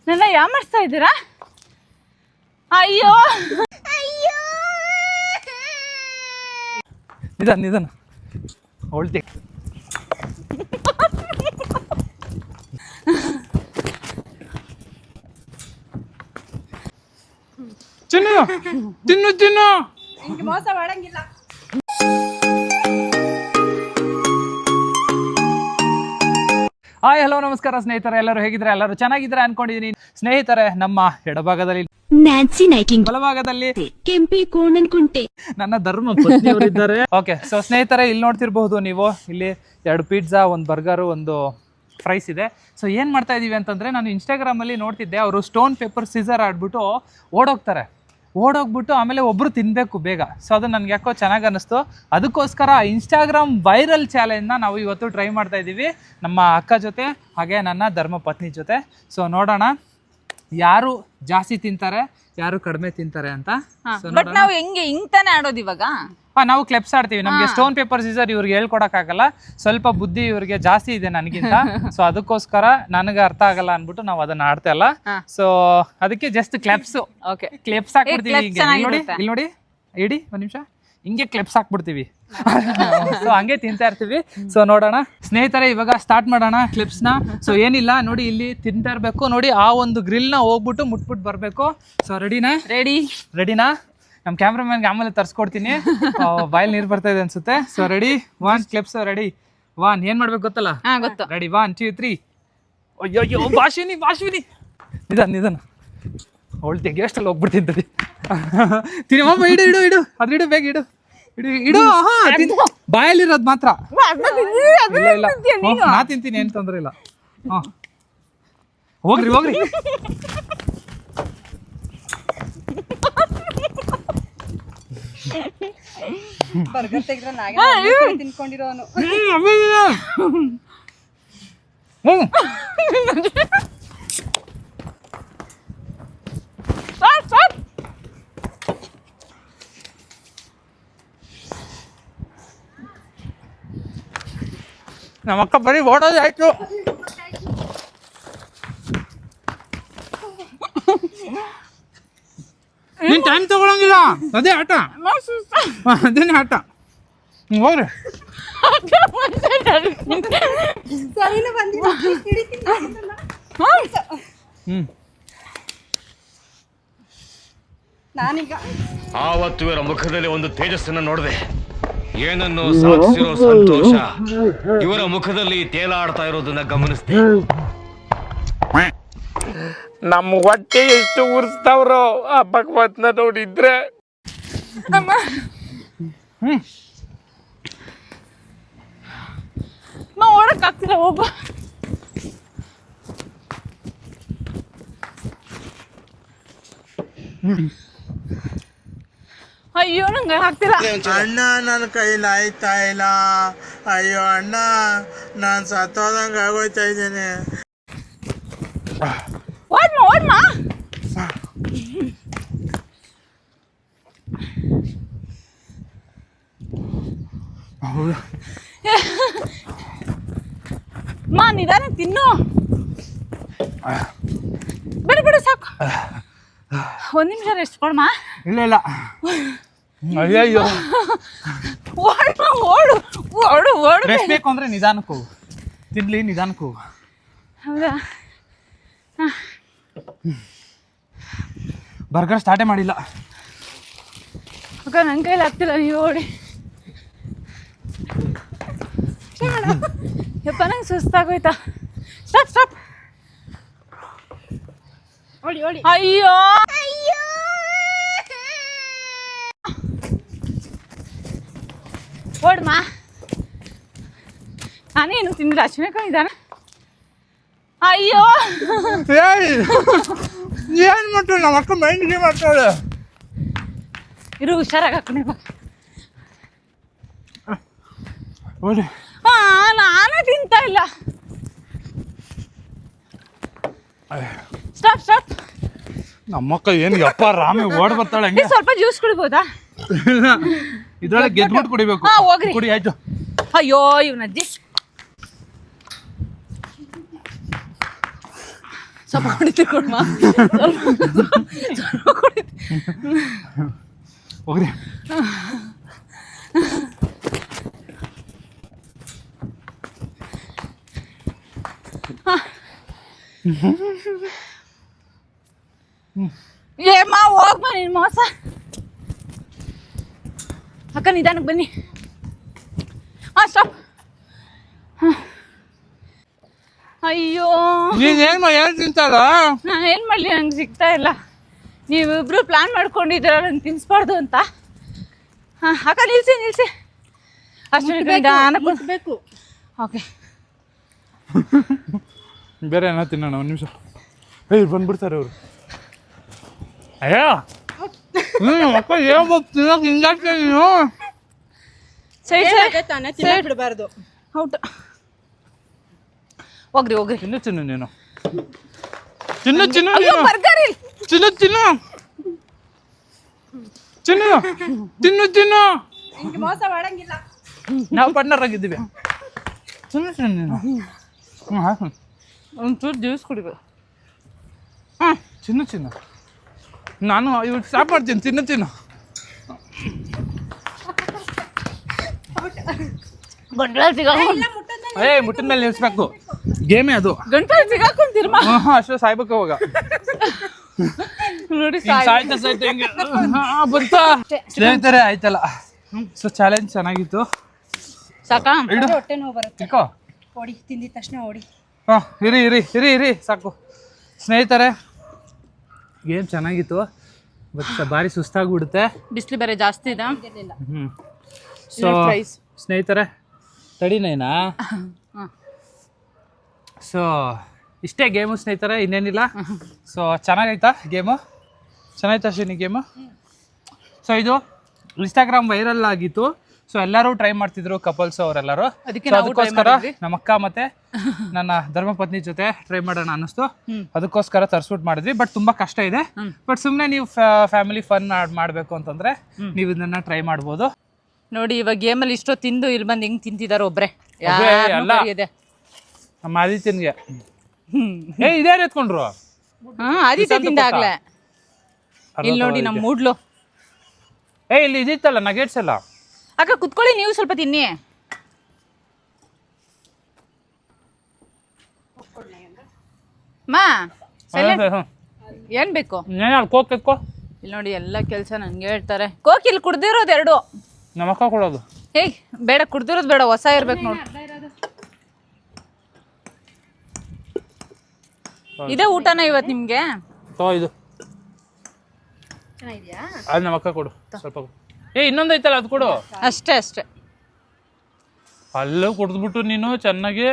ನನ್ನ ಯಾಮಾರಿಸ್ತಾ ಇದ್ದೀರಾ? ಅಯ್ಯೋ ನಿಧಾನ ಹೊಳ್ತಿ. ತಿನ್ನು ಮೋಸ ಮಾಡಂಗಿಲ್ಲ. ಹಾಯ್ ಹಲೋ ನಮಸ್ಕಾರ ಸ್ನೇಹಿತರೆ, ಎಲ್ಲರೂ ಹೇಗಿದ್ರೆ? ಎಲ್ಲರೂ ಚೆನ್ನಾಗಿದ್ರೆ ಅನ್ಕೊಂಡಿದೀನಿ. ಸ್ನೇಹಿತರೆ, ನಮ್ಮ ಎಡಭಾಗದಲ್ಲಿ ನ್ಯಾನ್ಸಿ ನೈಟಿಂಗ್, ಬಲಭಾಗದಲ್ಲಿ ಕೆಂಪಿ ಕೋಣನ್ ಕುಂಟೆ ನನ್ನ ಧರ್ಮ ಪತ್ನಿಯವರಿದ್ದಾರೆ. ಓಕೆ, ಸೊ ಸ್ನೇಹಿತರೆ, ಇಲ್ಲಿ ನೋಡ್ತಿರ್ಬಹುದು ನೀವು, ಇಲ್ಲಿ 2 ಪಿಜ್ಜಾ, 1 ಬರ್ಗರು, 1 ಫ್ರೈಸ್ ಇದೆ. ಸೊ ಏನು ಮಾಡ್ತಾ ಇದೀವಿ ಅಂತಂದ್ರೆ, ನಾನು ಇನ್ಸ್ಟಾಗ್ರಾಮಲ್ಲಿ ನೋಡ್ತಿದ್ದೆ, ಅವರು ಸ್ಟೋನ್ ಪೇಪರ್ ಸೀಸರ್ ಆಡ್ಬಿಟ್ಟು ಓಡೋಗ್ಬಿಟ್ಟು ಆಮೇಲೆ ಒಬ್ಬರು ತಿನ್ನಬೇಕು ಬೇಗ. ಸೊ ಅದು ನನಗೆ ಯಾಕೋ ಚೆನ್ನಾಗಿ ಅನ್ನಿಸ್ತು. ಅದಕ್ಕೋಸ್ಕರ ಇನ್ಸ್ಟಾಗ್ರಾಮ್ ವೈರಲ್ ಚಾಲೆಂಜ್ನ ನಾವು ಇವತ್ತು ಟ್ರೈ ಮಾಡ್ತಾ ಇದ್ದೀವಿ ನಮ್ಮ ಅಕ್ಕ ಜೊತೆ, ಹಾಗೆ ನನ್ನ ಧರ್ಮ ಪತ್ನಿ ಜೊತೆ. ಸೊ ನೋಡೋಣ ಯಾರು ಜಾಸ್ತಿ ತಿಂತಾರೆ, ಯಾರು ಕಡಿಮೆ ತಿಂತಾರೆ ಅಂತ. ಬಟ್ ನಾವು ಹಿಂಗ್ ತಾನೇ ಆಡೋದು ಇವಾಗ. ನಾವು ಕ್ಲೆಪ್ಸ್ ಆಡ್ತೀವಿ. ನಮಗೆ ಸ್ಟೋನ್ ಪೇಪರ್ ಸೀಸರ್ ಇವ್ರಿಗೆ ಹೇಳ್ಕೊಡಕ್ಕಾಗಲ್ಲ, ಸ್ವಲ್ಪ ಬುದ್ಧಿ ಇವ್ರಿಗೆ ಜಾಸ್ತಿ ಇದೆ ನನಗಿಂತ. ಸೊ ಅದಕ್ಕೋಸ್ಕರ ನನಗೆ ಅರ್ಥ ಆಗಲ್ಲ ಅನ್ಬಿಟ್ಟು ನಾವು ಅದನ್ನ ಆಡ್ತಾ ಇಲ್ಲ. ಸೊ ಅದಕ್ಕೆ ಜಸ್ಟ್ ಕ್ಲೆಪ್ಸ್ ಕ್ಲೆಪ್ಸ್ ಹಾಕ್ಬಿಡ್ತೀವಿ. ಇಲ್ಲಿ ನೋಡಿ ಇಡಿ ಒಂದ್ ನಿಮಿಷ, ಹಿಂಗೆ ಕ್ಲೆಪ್ಸ್ ಹಾಕ್ಬಿಡ್ತೀವಿ. ಸೊ ಹಂಗೆ ತಿಂತಾ ಇರ್ತೀವಿ. ಸೊ ನೋಡೋಣ ಸ್ನೇಹಿತರೆ, ಇವಾಗ ಸ್ಟಾರ್ಟ್ ಮಾಡೋಣ ಕ್ಲಿಪ್ಸ್ನ. ಸೊ ಏನಿಲ್ಲ ನೋಡಿ, ಇಲ್ಲಿ ತಿಂತಾ ಇರಬೇಕು ನೋಡಿ, ಆ ಒಂದು ಗ್ರಿಲ್ನ ಹೋಗ್ಬಿಟ್ಟು ಮುಟ್ಬಿಟ್ಟು ಬರಬೇಕು. ಸೊ ರೆಡಿನಾ? ನಮ್ಮ ಕ್ಯಾಮ್ರಾಮನ್ಗೆ ಆಮೇಲೆ ತರಿಸ್ಕೊಡ್ತೀನಿ, ಬಾಯಲ್ಲಿ ನೀರು ಬರ್ತಾ ಇದೆ ಅನ್ಸುತ್ತೆ. So ready, 1 clips ready. 1 ಏನ್ ಮಾಡ್ಬೇಕು ಗೊತ್ತಲ್ಲ? ರೆಡಿ, 1 2 3. ಅಯ್ಯೋ ಭಾಷಿನಿ ನಿಧಾನ ಅವಳು ತೆಗಿ ಅಷ್ಟಲ್ಲಿ ಹೋಗ್ಬಿಡ್ತೀನಿ. ತಿನ್ನಮ್ಮ, ಇಡು ಅದಿಡು, ಬೇಗ ಇಡು. ಬಾಯಲ್ಲಿರೋದು ಮಾತ್ರ. ಇಲ್ಲ ನಾ ತಿಂತೀನಿ, ಏನು ತೊಂದರೆ ಇಲ್ಲ. ಹೋಗ್ರಿ ಬರ್ಗರ್ ತೆಗೆದ್ರೆ ತಿನ್ಕೊಂಡಿರೋನು. ನಮ್ಮಕ್ಕ ಬರೀ ಓಡೋದೇ ಆಯ್ತು. ನೀನ್ ಟೈಮ್ ತಗೊಳಂಗಿಲ್ಲ, ಅದೇ ಆಟ. ಹೋಗ್ರಿ. ಆವತ್ತು ಇವರ ಮುಖದಲ್ಲಿ ಒಂದು ತೇಜಸ್ಸನ್ನು ನೋಡಿದೆ. ಏನನ್ನು ಸಾಧಿಸಿರೋ ಸಂತೋಷ ಇವರ ಮುಖದಲ್ಲಿ ತೇಲಾಡ್ತಾ ಇರೋದನ್ನ ಗಮನಿಸಿದೆ. ನಮ್ಮ ಹೊಟ್ಟೆ ಎಷ್ಟು ಉರ್ಸ್ತಾವ್ರೋ ಆ ಭಗವತ್ನ ನೋಡಿದ್ರೆ. ಓಡಕ್ ಆಗ್ತಿಲ್ಲ, ಹೋಗ. ಅಯ್ಯೋ ನಂಗೆ ಆಗ್ತಿಲ್ಲ ಅಣ್ಣ, ನನ್ನ ಕೈಲಿ ಆಯ್ತಾ ಇಲ್ಲ. ಅಯ್ಯೋ ಅಣ್ಣ, ನಾನು ಸತ್ತೋದಂಗೆ ಆಗೋಯ್ತಾ ಇದ್ದೇನೆ. ಓಡ್ಮಾ ನಿಧಾನ ತಿನ್ನು. ಬಿಡು ಸಾಕು. 1 ನಿಮಿಷ ರೆಸ್ಟ್ ಕೊಡ್ಮಾ. ಇಲ್ಲ ಅಯ್ಯಯ್ಯೋ, ಓಡು. ರೆಸ್ಟ್ ಬೇಕು ಅಂದ್ರೆ ನಿಧಾನಕ್ಕೆ ಹೋಗು, ತಿನ್ಲಿ ನಿಧಾನಕ್ಕೆ ಹೋಗು. ಹೌದಾ? ಬರ್ಗರ್ ಸ್ಟಾರ್ಟೇ ಮಾಡಿಲ್ಲ ಅಕ್ಕ, ನನ್ನ ಕೈಲಿ ಆಗ್ತಿಲ್ಲ, ನೀವು ಓಡಿ. ಯಪ್ಪ, ನಂಗೆ ಸುಸ್ತಾಗೋಯ್ತಾ. ಸ್ಟಾಪ್. ಅಯ್ಯೋ ಓಡ್ಮಾ. ನಾನೇನು ತಿಂದಿಲ್ಲ, ಅಶ್ವಿನಕ್ಕ ಇದ್ದಾನೆ. ಅಯ್ಯೋ ಏನ್ ಮಾಡ್ತಾಳೆ ನಮ್ಮ ಅಕ್ಕ, ಮೈಂಡ್ಗೆ ಮಾಡ್ತಾಳೆ. ಇರು, ಹುಷಾರಾಗಿ ಹಾಕೊಂಡೆ ಬಾ. ನಾನೇ ತಿಂತಾ ಇಲ್ಲ. ಸ್ಟಾಪ್. ನಮ್ಮಕ್ಕ ಏನು ಯಪ್ಪ ರಾಮಿ ಓಡ್ ಬರ್ತಾಳೆ. ಹಂಗೆ ಸ್ವಲ್ಪ ಜ್ಯೂಸ್ ಕುಡಿಬೋದಾ? ಇದ್ರೊಳಗೆ ಗೆದ್ಬಿಟ್ಟು ಕುಡಿಬೇಕು. ಹೋಗ್ರಿ, ಕುಡಿ ಆಯ್ತು. ಅಯ್ಯೋ, ಇವನಜ್ಜಿ ಸ್ವಲ್ಪ ಕುಡಿತು ಕೊಡ್ಮ ಸ್ವಲ್ಪ ಕುಡಿತು. ಹೋಗ್ರಿ. ಏಮ್ಮ ಹೋಗ್ಮ ನೀನು ಮೋಸ. ಅಕ್ಕ ನಿಧಾನಕ್ಕೆ ಬನ್ನಿ. ಸ್ಟಾಪ್. ಅಯ್ಯೋ ನೀನೇನು ಏನು ತಿಂತಾರ? ನಾನು ಏನು ಮಾಡಲಿ, ನಂಗೆ ಸಿಗ್ತಾ ಇಲ್ಲ. ನೀವಿಬ್ರು ಪ್ಲಾನ್ ಮಾಡ್ಕೊಂಡಿದ್ದೀರ ನಂಗೆ ತಿನ್ನಿಸ್ಬಾರ್ದು ಅಂತ. ಹಾಂ ಅಕ್ಕ ನಿಲ್ಸಿ ಅಷ್ಟು ಬೇಕು. ಓಕೆ ಬೇರೆ ಏನೋ ತಿನ್ನೋಣ, ಒಂದು ನಿಮಿಷ. ಬಂದ್ಬಿಡ್ತಾರೆ ಅವರು. ಅಯ್ಯೋ ಅಕ್ಕ ಏನು ತಿನ್ನೋಕೆ ಹಿಂಗಾಗ್ತದೆ ನೀನು? ಸೈಡ್ ಬಿಡಬಾರ್ದು. ಔಟ್. ಹೋಗ್ರಿ ಚಿನ್ನು ನೀನು ಚಿನ್ನು ಬರ್ಗರ್ ಚಿನ್ನು ಮೋಸ ಮಾಡಂಗಿಲ್ಲ. ನಾವು ಪಾರ್ಟ್ನರ್ ಆಗಿದ್ದೀವಿ. ಚಿನ್ನು ನೀನು ಒಂಚೂರು ಜ್ಯೂಸ್ ಕುಡಿಬೇಕು. ಚಿನ್ನು ನಾನು ಇವಾಗ ಸ್ಟಾಪ್ ಮಾಡ್ತೀನಿ. ಚಿನ್ನು ಮುಟ್ಟಿದ ಮೇಲೆ ನಿಲ್ಸ್ಬೇಕು. ಗೇಮೇ ಅದು. ಗಂಟಲು ಸಿಗಾಕೊಂತೀರ್ಮ ಅಷ್ಟೇ ಸಾಯ್ಬೇಕು ಅವಾಗ. ನೋಡಿ ಸಾಯ್ತಾ ಹೆಂಗೆ ಬಂತಾ ಸ್ನೇಹಿತರೆ? ಆಯ್ತಲ್ಲ. ಸೊ ಚಾಲೆಂಜ್ ಚೆನ್ನಾಗಿತ್ತು. ಸಾಕಾ? ಹೊಟ್ಟೆ ನೋವು ಬರುತ್ತೆ. ಹೊಡಿ, ತಿಂದಿದ ತಕ್ಷಣ ಹೊಡಿ. ಹಾಂ ಇರಿ ಸಾಕು. ಸ್ನೇಹಿತರೆ ಗೇಮ್ ಚೆನ್ನಾಗಿತ್ತು, ಬಟ್ ಭಾರಿ ಸುಸ್ತಾಗ್ಬಿಡುತ್ತೆ. ಬಿಸಿಲು ಬೇರೆ ಜಾಸ್ತಿ ಇದೆ. ಸೊ ಸ್ನೇಹಿತರೆ ತಡಿನೇನಾ? ಸೊ ಇಷ್ಟೇ ಗೇಮು ಸ್ನೇಹಿತರೆ, ಇನ್ನೇನಿಲ್ಲ. ಸೊ ಚೆನ್ನಾಗೈತಾ ಗೇಮು? ಚೆನ್ನಾಯ್ತಾ ಶನಿ ಗೇಮು? ಸೊ ಇದು ಇನ್ಸ್ಟಾಗ್ರಾಮ್ ವೈರಲ್ ಆಗಿತ್ತು. ಸೊ ಎಲ್ಲರೂ ಟ್ರೈ ಮಾಡ್ತಿದ್ರು, ಕಪಲ್ಸ್ ಅವರೆಲ್ಲರೂ. ಅದಕ್ಕೋಸ್ಕರ ನಮ್ಮ ಅಕ್ಕ ಮತ್ತೆ ನನ್ನ ಧರ್ಮಪತ್ನಿ ಜೊತೆ ಟ್ರೈ ಮಾಡೋಣ ಅನ್ನಿಸ್ತು. ಅದಕ್ಕೋಸ್ಕರ ತರಿಸ್ಬಿಟ್ಟು ಮಾಡಿದ್ವಿ. ಬಟ್ ತುಂಬಾ ಕಷ್ಟ ಇದೆ. ಬಟ್ ಸುಮ್ಮನೆ ನೀವು ಫ್ಯಾಮಿಲಿ ಫನ್ ಮಾಡಬೇಕು ಅಂತಂದ್ರೆ ನೀವು ಇದನ್ನ ಟ್ರೈ ಮಾಡ್ಬೋದು. ನೋಡಿ ಇವಾಗ ಗೇಮಲ್ಲಿ ಇಷ್ಟೋ ತಿಂದು ಇಲ್ಲಿ ಬಂದು ಹೆಂಗ್ ತಿಂತಿದಾರೆ ಒಬ್ರೆ. ಅಲ್ಲ ನಮ್ಮ ಆದಿತ್ಯನ್ಗೆ ಇದೇನು ಎತ್ಕೊಂಡ್ರು? ಆದಿತ್ಯ ತಿಂದಾಗ್ಲೇ. ಇಲ್ಲಿ ನೋಡಿ ನಮ್ಮ ಮೂಡ್ಲು. ಇಲ್ಲಿ ಇದಿತ್ತಲ್ಲ ನಗೆಟ್ಸ್ ಎಲ್ಲ. ಅಕ್ಕ ಕುತ್ಕೊಳ್ಳಿ, ನೀವು ಸ್ವಲ್ಪ ತಿನ್ನಿ. ಮಾ ಏನ್ ಬೇಕು? ಕೋಕ್ ಎತ್ಕೋ. ಇಲ್ಲಿ ನೋಡಿ ಎಲ್ಲ ಕೆಲಸ ನನ್ಗೆ ಹೇಳ್ತಾರೆ. ಕೋಕ್ ಇಲ್ಲಿ ಕುಡ್ದಿರೋದು 2. ನಮ್ಮ ಅಕ್ಕ ಕೊಡೋದು. ಹೇಗ್ ಬೇಡ, ಕುಡ್ದಿರೋದು ಬೇಡ, ಹೊಸ ಇರ್ಬೇಕು ನೋಡಿ. ಇದೇ ಊಟನ ಇವತ್ತು ನಿಮ್ಗೆ? ಇದು ಅದು ನಮ್ಮ ಅಕ್ಕ ಕೊಡು ಸ್ವಲ್ಪ. ಇನ್ನೊಂದು ಐತಲ್ಲ ಅದು ಕೊಡು. ಅಷ್ಟೇ ಅಲ್ಲೂ ಕುಡಿದ್ಬಿಟ್ಟು ನೀನು ಚೆನ್ನಾಗಿ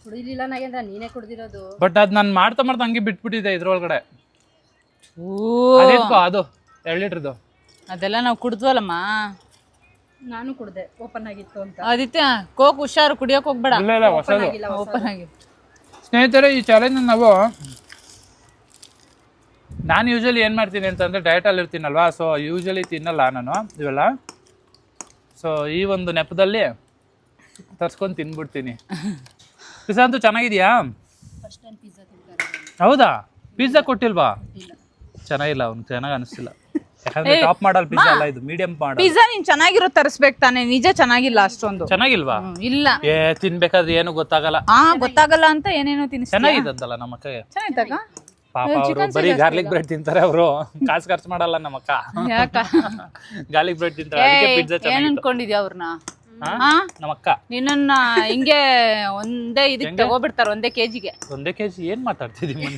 ಕುಡಿಲಿಲ್ಲ ನಾಗೇಂದ್ರ, ನೀನೇ ಕುಡ್ದಿರೋದು. ಬಟ್ ಅದು ನಾನು ಮಾಡ್ತಾ ಹಂಗೆ ಬಿಟ್ಬಿಟ್ಟಿದ್ದೆ ಇದ್ರೊಳಗಡೆ. ಅದು 2 ಲೀಟ್ರದ್ದು. ಅದೆಲ್ಲ ನಾವು ಕುಡ್ದ್ವಲ್ಲಮ್ಮ. ನಾನು ಕುಡ್ದೆ, ಓಪನ್ ಆಗಿತ್ತು ಅಂತ. ಆದಿತ್ಯ ಕೋಕ್ ಹುಷಾರು, ಕುಡಿಯೋಕೆ ಹೋಗ್ಬೇಡ. ಓಪನ್ ಆಗಿ. ಸ್ನೇಹಿತರೆ ಈ ಚಾಲೆಂಜ್ ನಾನು ಯೂಶಲಿ ಏನು ಮಾಡ್ತೀನಿ ಅಂತಂದರೆ ಡಯಟಲ್ಲಿ ಇರ್ತೀನಲ್ವಾ. ಸೊ ಯೂಶಲಿ ತಿನ್ನಲ್ಲ ನಾನು ಇವೆಲ್ಲ. ಸೊ ಈ ಒಂದು ನೆಪದಲ್ಲಿ ತರ್ಸ್ಕೊಂಡು ತಿನ್ಬಿಡ್ತೀನಿ. ಪಿಜ್ಜಾ ಅಂತೂ ಚೆನ್ನಾಗಿದೆಯಾ? ಹೌದಾ? ಪಿಜ್ಜಾ ಕೊಟ್ಟಿಲ್ವಾ? ಚೆನ್ನಾಗಿಲ್ಲ, ಅವ್ನು ಚೆನ್ನಾಗಿ ಅನಿಸ್ತಿಲ್ಲ. ಯಾಕಂದ್ರೆ ಟಾಪ್ ಮಾಡಲ್ ಪಿಜ್ಜಾ ಅಲ್ಲ ಇದು, ಮೀಡಿಯಂ ಮಾಡಲ್ ಪಿಜ್ಜಾ. ನೀನ್ ಚೆನ್ನಾಗಿರೋ ತರಿಸ್ಬೇಕು ತಾನೆ. ನಿಜ ಚೆನ್ನಾಗಿಲ್ಲ ಅಷ್ಟೊಂದು. ಚೆನ್ನಾಗಿಲ್ವಾ? ಇಲ್ಲ, ತಿನ್ಬೇಕಾದ್ರೆ ಏನು ಗೊತ್ತಾಗಲ್ಲ. ಗೊತ್ತಾಗಲ್ಲ ಅಂತ ಏನೇನೋ ತಿನ್ನಿಸ್ತೀಯ. ಚೆನ್ನಾಗಿದ್ದಲ್ಲ ನಮ್ಮ ಅಕ್ಕಗೆ. ಚೆನ್ನಾಗಿದ್ದಾಗ ಪಾಪ ಅವರು ಬರೀ ಗಾರ್ಲಿಕ್ ಬ್ರೆಡ್ ತಿಂತಾರೆ. ಅವರು ಕಾಸು ಖರ್ಚು ಮಾಡಲ್ಲ ನಮ್ಮ ಅಕ್ಕ. ಯಾಕ? ಗಾರ್ಲಿಕ್ ಬ್ರೆಡ್ ತಿಂತಾರೆ, ಅದಕ್ಕೆ ಪಿಜ್ಜಾ ಏನ್ ಚೆನ್ನಾಗಿತ್ತು. ಅನ್ಕೊಂಡಿದ್ಯಾ ಅವ್ರನ್ನ? ನಮ್ಮ ಅಕ್ಕ ನಿನ್ನ ಹಿಂಗೆ ಒಂದೇ ಇದಕ್ಕೆ ತಗೋಬಿಡ್ತಾರ, ಒಂದೇ ಕೆಜಿಗೆ. ಒಂದೇ ಕೆಜಿ? ಏನ್ ಮಾತಾಡ್ತಿದೀನಿ?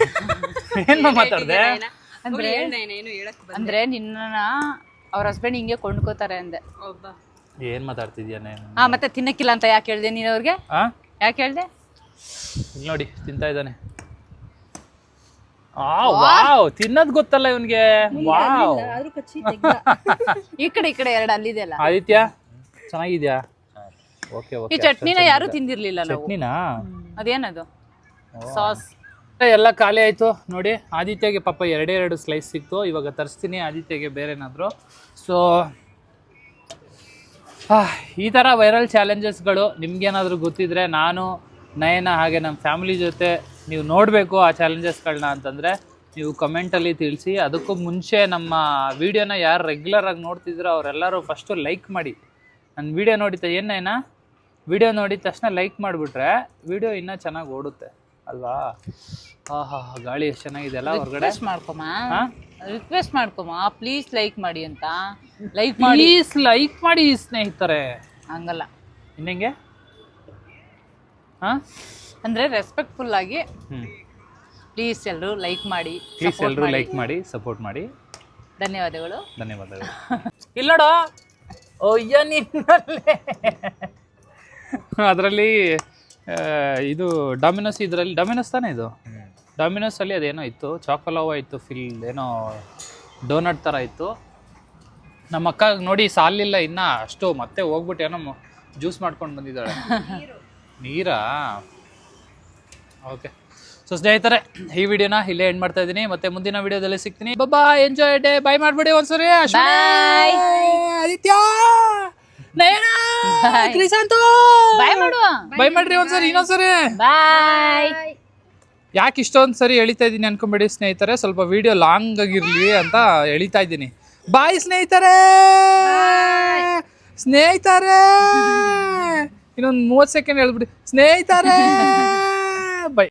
ಏನ್ ಮಾತಾಡ್ದೆ? ಅಂದ್ರೆ ನಿನ್ನ ಅವ್ರ ಹಸ್ಬೆಂಡ್ ಹಿಂಗೆ ಕೊಂಡ್ಕೋತಾರೆ ಅಂದೆ. ಏನ್ ಮಾತಾಡ್ತಿದ್ಯಾ ನೀನು? ಮತ್ತೆ ತಿನ್ನಕ್ಕಿಲ್ಲ ಅಂತ ಯಾಕೆ ಹೇಳ್ದೆ ನೀನ್ ಅವ್ರಿಗೆ? ಯಾಕೆ ಹೇಳ್ದೆ? ಇಲ್ಲಿ ನೋಡಿ ತಿಂತಾ ಇದ್ದಾನೆ. ವಾವ್, ತಿನ್ನೋದ್ ಗೊತ್ತಲ್ಲ ಇವನ್ಗೆ. ವಾವ್, ಈ ಕಡೆ 2 ಅಲ್ಲಿದೆಯಲ್ಲ. ಆದಿತ್ಯ ಚೆನ್ನಾಗಿದ್ಯಾ? ಓಕೆ ಈ ಚಟ್ನಿನ ಯಾರು ತಿಂದಿರ್ಲಿಲ್ಲ ನಾವು. ಚಟ್ನಿನಾ? ಅದೇನದು? ಸಾಸ್ ಎಲ್ಲ ಖಾಲಿ ಆಯ್ತು ನೋಡಿ. ಆದಿತ್ಯಗೆ ಪಾಪ 2 ಸ್ಲೈಸ್ ಸಿಕ್ತು. ಇವಾಗ ತರಿಸ್ತೀನಿ ಆದಿತ್ಯಗೆ ಬೇರೆ ಏನಾದ್ರು. ಸೊ ಈ ಥರ ವೈರಲ್ ಚಾಲೆಂಜಸ್ಗಳು ನಿಮ್ಗೇನಾದರೂ ಗೊತ್ತಿದ್ರೆ ನಾನು ನಯನ ಹಾಗೆ ನಮ್ಮ ಫ್ಯಾಮಿಲಿ ಜೊತೆ ನೀವು ನೋಡಬೇಕು ಆ ಚಾಲೆಂಜಸ್ಗಳನ್ನ ಅಂತಂದರೆ ನೀವು ಕಮೆಂಟಲ್ಲಿ ತಿಳಿಸಿ. ಅದಕ್ಕೂ ಮುಂಚೆ ನಮ್ಮ ವೀಡಿಯೋನ ಯಾರು ರೆಗ್ಯುಲರಾಗಿ ನೋಡ್ತಿದ್ದೀರೋ ಅವರೆಲ್ಲರೂ ಫಸ್ಟು ಲೈಕ್ ಮಾಡಿ. ನನ್ನ ವೀಡಿಯೋ ಏನೇನಾ ವಿಡಿಯೋ ನೋಡಿದ ತಕ್ಷಣ ಲೈಕ್ ಮಾಡಿಬಿಟ್ರೆ ವಿಡಿಯೋ ಇನ್ನೂ ಚೆನ್ನಾಗಿ ಓಡುತ್ತೆ ಅಲ್ವಾ? ಆಹಾ ಗಾಳಿ ಎಷ್ಟು ಚೆನ್ನಾಗಿದೆ ಅಲ್ಲ ಹೊರಗಡೆ. ರಿಕ್ವೆಸ್ಟ್ ಮಾಡ್ಕೊಮ್ಮ ಪ್ಲೀಸ್ ಲೈಕ್ ಮಾಡಿ ಅಂತ. ಲೈಕ್ ಮಾಡಿ, ಪ್ಲೀಸ್ ಲೈಕ್ ಮಾಡಿ ಸ್ನೇಹಿತರೆ. ಹಂಗಲ್ಲ ಇನ್ನೆಂಗೆ ಹಾಂ ಅಂದರೆ ರೆಸ್ಪೆಕ್ಟ್ಫುಲ್ ಆಗಿ ಪ್ಲೀಸ್ ಎಲ್ಲರೂ ಲೈಕ್ ಮಾಡಿ, ಪ್ಲೀಸ್ ಎಲ್ಲರೂ ಲೈಕ್ ಮಾಡಿ ಸಪೋರ್ಟ್ ಮಾಡಿ. ಧನ್ಯವಾದಗಳು. ಇಲ್ಲ ನೋಡು ಅಯ್ಯ ನಿನ್ನಲ್ಲೇ ಅದರಲ್ಲಿ ಇದು ಡಾಮಿನೋಸ್, ಇದರಲ್ಲಿ ಡಾಮಿನೋಸ್ ತಾನೇ ಇದು. ಡಾಮಿನೋಸಲ್ಲಿ ಅದೇನೋ ಇತ್ತು, ಚಾಕೊಲೋವಾ ಇತ್ತು, ಏನೋ ಡೋನಟ್ ಥರ ಇತ್ತು. ನಮ್ಮ ಅಕ್ಕ ನೋಡಿ ಸಾಲಿಲ್ಲ ಇನ್ನೂ ಅಷ್ಟು, ಮತ್ತೆ ಹೋಗ್ಬಿಟ್ಟು ಏನೋ ಜ್ಯೂಸ್ ಮಾಡ್ಕೊಂಡು ಬಂದಿದ್ದಾಳೆ. ನೀರಾ? ಓಕೆ. ಸೊ ಸ್ನೇಹಿತರೆ, ಈ ವಿಡಿಯೋನ ಇಲ್ಲೇ ಎಂಡ್ ಮಾಡ್ತಾ ಇದ್ದೀನಿ. ಮತ್ತೆ ಮುಂದಿನ ವಿಡಿಯೋದಲ್ಲಿ ಸಿಗ್ತೀನಿ. ಬಾಯ್, ಎಂಜಾಯ್ ಡೇ. ಬಾಯ್ ಮಾಡ್ಬಿಡಿ ಒಂದ್ಸರಿ. ಆದಿತ್ಯ, ನಯನಾ, ಕ್ರಿಸಾಂತು, ಬಾಯ್ ಮಾಡುವ. ಬಾಯ್ ಮಾಡ್ರಿ ಒಂದ್ಸರಿ, ಇನ್ನೊಂದ್ಸರಿ ಬಾಯ್. ಯಾಕೆ ಇಷ್ಟೊಂದು ಸರಿ ಎಳಿತಾ ಇದ್ದೀನಿ ಅನ್ಕೊಂಬೇಡಿ ಸ್ನೇಹಿತರೆ, ಸ್ವಲ್ಪ ವಿಡಿಯೋ ಲಾಂಗ್ ಆಗಿರ್ಲಿ ಅಂತ ಎಳಿತಾ ಇದ್ದೀನಿ. ಬಾಯ್ ಸ್ನೇಹಿತರೆ. ಇನ್ನೊಂದು 30 ಸೆಕೆಂಡ್ ಹೇಳ್ಬಿಡಿ ಸ್ನೇಹಿತರೆ.